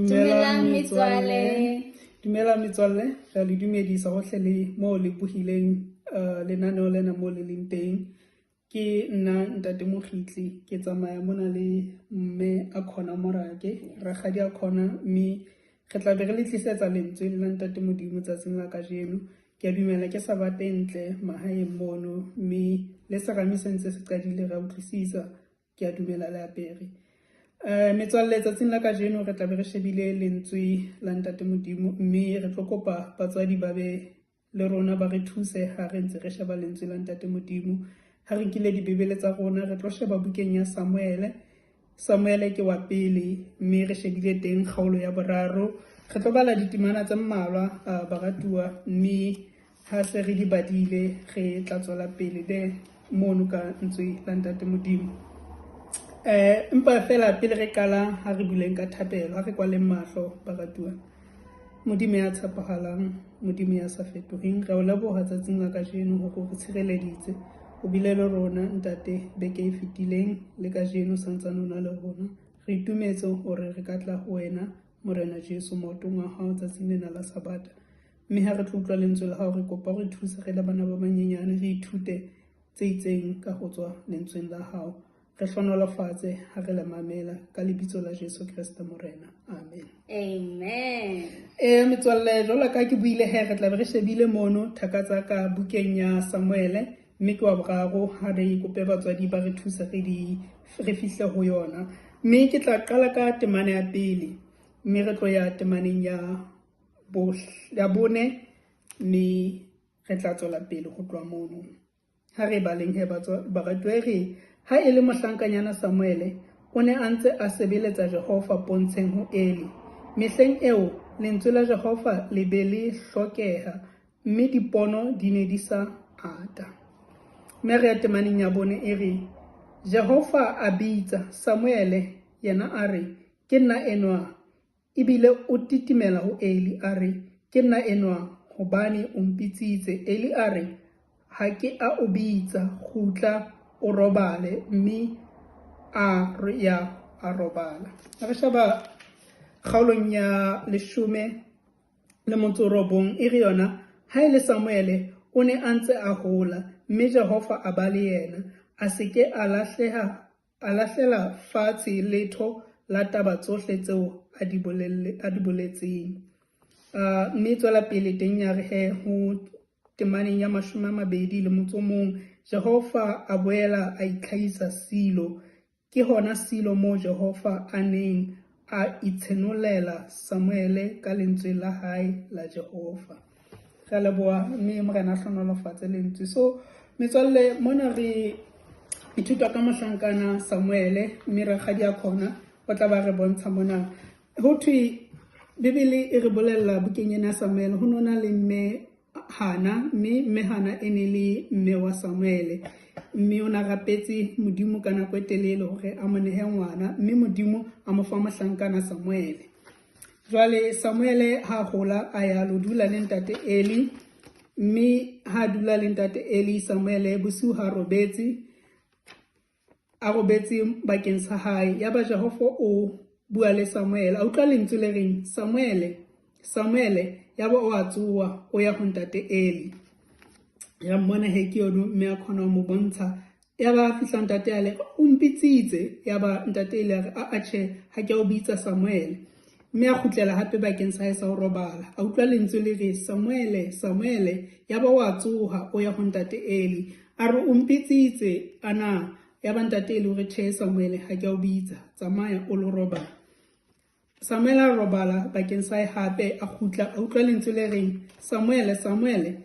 Dumelang metswalle. Dumelang metswalle, re le dumedisa gohle le mo le buhileng lenaneo lena mo le leng teng. Ke nna Ntate Mokgitli, ke tsamaya mona le mme Akhona Morake, rakgadi Akhona, mme re tla be re le tlisetsa lentswe la Ntate Modimo tsatsing la kajeno. Ke a dumela ke Sabate ntle mahaeng mono, mme le serame se ntse se qadile ra utlwisisa, ke a dumela le apere. Metswalle, tsatsing la kajeno re tla be re shebile lentswe la Ntate Modimo, mme re tlo kopa batswadi ba be le rona ba re thuse ha re ntse re sheba lentswe la Ntate Modimo. Ha re nkile dibebele tsa rona re tlo sheba bukeng ya Samuele ke wa pele, mme re shebile teng kgaolo ya boraro. Re tlo bala ditemana tse mmalwa baratuwa, mme ha se re di badile re tla tswela pele be mono ka ntswe la Ntate Modimo. Empa fela pele re kala ha re buleng ka thapelo, ha re kwaleng mahlo baratuwa. Modimo ya tshepahalang, Modimo ya sa fetoheng, re o leboha tsatsing la kajeno hore re tshireleditse o bile le rona ntate beke e fetileng le kajeno santsane o na le rona. Re itumetse hore re ka tla ho wena Morena Jesu maotong a hao tsatsing lena la Sabata, mme ha re tlo utlwa lentswe la hao re kopa re thuse re le bana ba banyenyane re ithute tse itseng ka ho tswa lentsweng la hao. Re hlonolofatse ha re le mamela ka lebitso la Jesu Kriste Morena, amen. Amen. Metswalle, jwalo ka ke buile re tla be re shebile mono thakatsa ka bukeng ya Samuele, mme ke wa boraro ha re kope batswadi ba re thuse re fihle ho yona. Mme ke tla qala ka temana ya pele, mme re tlo ya temaneng ya bone, mme re tla tswela pele ho tloha mono. Ha re baleng baratuwa re ha e le mohlankanyana Samuele o ne a ntse a sebeletsa Jehova pontsheng ho Eli. Mehleng eo lentswe la Jehova le be le hlokeha, mme dipono di ne di sa ata. Mme re ya temaneng ya bone e re Jehova a bitsa Samuele, yena a re ke nna enwa, ebile o titimela ho Eli a re ke nna enwa hobane o mpitsitse. Eli a re ha ke a o bitsa, kgutla o robale, mme a robala. Re sheba kgaolong ya 19 e re yona ha e le Samuele o ne a ntse a hola, mme Jehova a ba le yena, a se ke a lahlela fatshe letho la taba tsohle tseo a di boletseng. Mme tswela pele teng ya re ho temaneng ya 21, Jehova a boela a itlhahisa Silo. Ke hona Silo moo Jehova a neng a itshenolela Samuele ka lentswe la hae la Jehova. Re leboha, mme Morena a hlonolofatse lentswe. So metswalle, mona re ithuta ka mohlankana Samuele, mme rakgadi Akhona o tla ba re bontsha mona. Ho thwe Bibele e re bolella bukeng ena ya Samuele ho nona le mme Hana, mme mme Hana e ne le mme wa Samuele, mme o na rapetse Modimo ka nako e telele hore a mo nehe ngwana, mme Modimo a mo fa mohlankana Samuele. Jwale Samuele ha hola a ya lo dula le ntate Eli, mme ha dula le ntate Eli, Samuele bosiu ha a robetse bakeng sa hae. Ya ba Jehova o bua le Samuele, a utlwa lentswe le reng Samuele, ya ba o a tsoha o ya ho ntate Eli. Ya mmona ke yona mme a khona mo bontsha. Ya ba fihla ntate ale o mpitsitse, ya ba ntate Eli a re tjhe ha ke o bitsa Samuele, mme a kgutlela hape bakeng sa hae sa ho robala. A utlwa lentswe le re Samuele, ya ba o a tsoha o ya ho ntate Eli. A re o mpitsitse ana. Ya ba ntate Eli o re tjhe Samuele ha ke o bitsa, tsamaya o lo robala. Samuele a robala bakeng sa hape, a kgutla a utlwa lentswe le reng Samuele,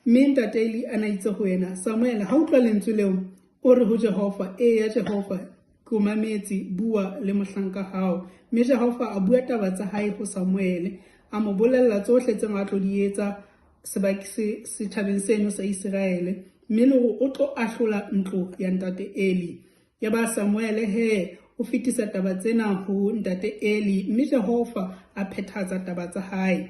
mme ntate Eli ana itse ho yena Samuele ha utlwa lentswe leo o re ho Jehova, ya Jehova ke o mametse, bua le mohlanka hao. Mme Jehova a bua taba tsa hae ho Samuele, a mo bolella tsohle tse a tlo di etsa setjhabeng seno sa Israele, mme le hore o tlo ahlola ntlo ya ntate Eli. Ya ba Samuele o fetisa taba tsena ho ntate Eli, mme Jehova a phethahatsa taba tsa hae.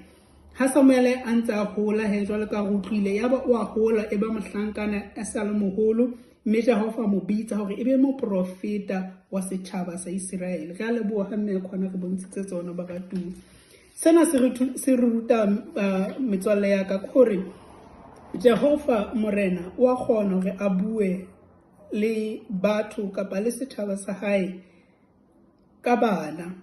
Ha Samuele a ntse a hola jwalo ka re utlwile, ya ba o a hola e ba mohlankana a sa le moholo, mme Jehova mo bitsa hore ebe moprofeta wa setjhaba sa Israele. Re a leboha ha mme khona re bontshitse tsona baratuwa. Sena se re ruta metswalle ya ka hore Jehova morena wa kgona hore a bue le batho kapa le setjhaba sa hae ka bana.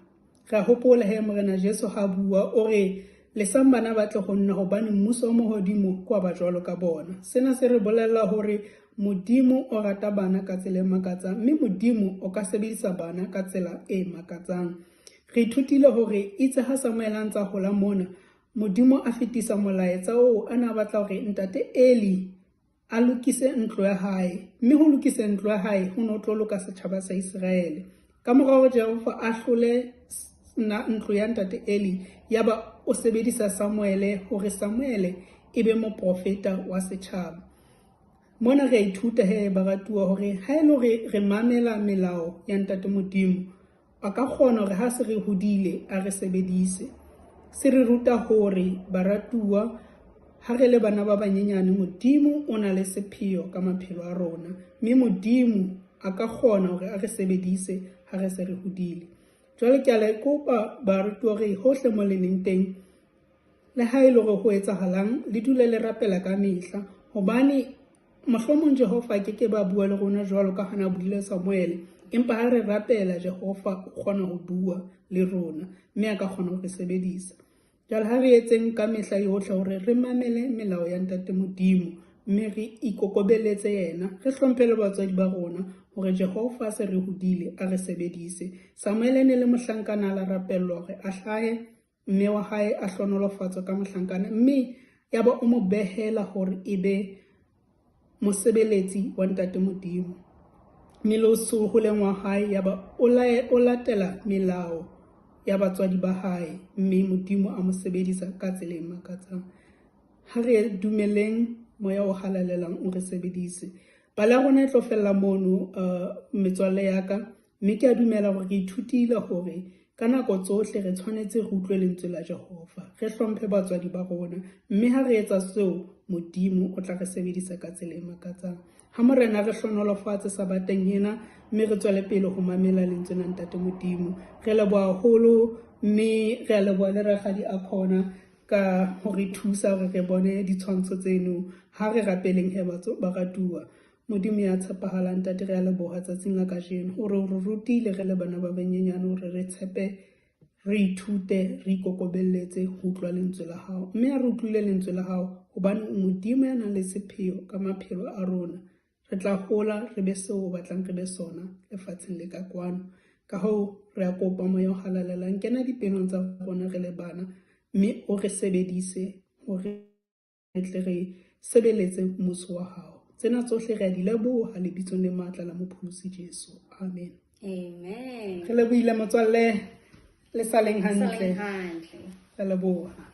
Ra hopola he morena Jesu ha bua o re le sang bana ba tle go nna hobane mmuso wa mohodimo kwa ba jwalo ka bona. Sena se re bolella hore Modimo o rata bana ka tsela e makatsang, mme Modimo o ka sebedisa bana ka tsela e makatsang. Re ithutile hore itse ha Samuel a ntsa hola mona, Modimo a fetisa molaetsa oo a na batla hore ntate Eli a lokise ntlo ya hae, mme ho lokisa ntlo ya hae ho no tlo loka setjhaba sa Israele. Ka morao Jehova a hlole ntlo ya ntate Eli, yaba o sebedisa Samuele hore Samuele ebe moprofeta wa setjhaba. Mona re ithuta he baratuwa hore ha ele hore re mamela melao ya ntate Modimo, a ka kgona hore ha se re hodile a re sebedise. Se re ruta hore baratuwa ha re le bana ba banyenyane, Modimo o na le sepheo ka maphelo a rona, mme Modimo a ka kgona hore a re sebedise ha re se re hodile. Jwale ke a le kopa baratuwa hore hohle mo le leng teng, le ha ele hore ho etsahalang, le dule le rapela ka mehla, hobane mohlomong Jehova ke ba bua le rona jwalo ka hana buile Samuele, empa ha re rapela Jehova o kgona ho bua le rona, mme a ka kgona ho re sebedisa. Jwale ha re etseng ka mehla yohle hore re mamele melao ya ntate Modimo, mme re ikokobeletse yena, re hlomphe le batswadi ba rona hore Jehova se re hodile a re sebedise. Samuele ne le mohlankana la rapellwa hore a hlahe, mme wa hae a hlonolofatswa ka mohlankana, mme yaba o mo behela hore ebe mosebeletsi wa ntate Modimo. Mme le ho holeng wa hae yaba o latela melao ya batswadi ba hae, mme Modimo a mo sebedisa ka tsela e makatsang. Ha re dumeleng moya o halalelang o re sebedise. Pala ya rona e tlo fella mono metswalle ya ka, mme ke a dumela hore re ithutile hore ka nako tsohle re tshwanetse re utlwe lentswe la Jehova, re hlomphe batswadi ba rona, mme ha re etsa seo Modimo o tla re sebedisa ka tsela e makatsang. Ha morena re hlonolofatse sabateng ena, mme re tswele pele ho mamela lentswe la ntate Modimo. Re leboha haholo, mme re a leboha le rakgadi a khona ka ho re thusa hore re bone ditshwantsho tseno ha re rapeleng he baratuwa. Modimo ya tshepahala ntate, re a leboha tsatsing la kajeno hore o re rutile re le bana ba banyenyane hore re tshepe, re ithute, re ikokobelletse ho utlwa lentswe la hao, mme a re utlwile lentswe la hao hobane o Modimo ya nang le sepheo ka maphelo a rona. Re tla hola re be seo o batlang re be sona lefatsheng le ka kwano. Ka hoo re a kopa moya o halalelang kena dipelong tsa rona re le bana, mme o re sebedise hore re tle re sebeletse mmuso wa hao. Tsena tsohle re a di leboha lebitsong le matla la mopholosi Jesu. Amen. Amen. Re lebohile motswalle, le saleng hantle. Hantle. Re leboha.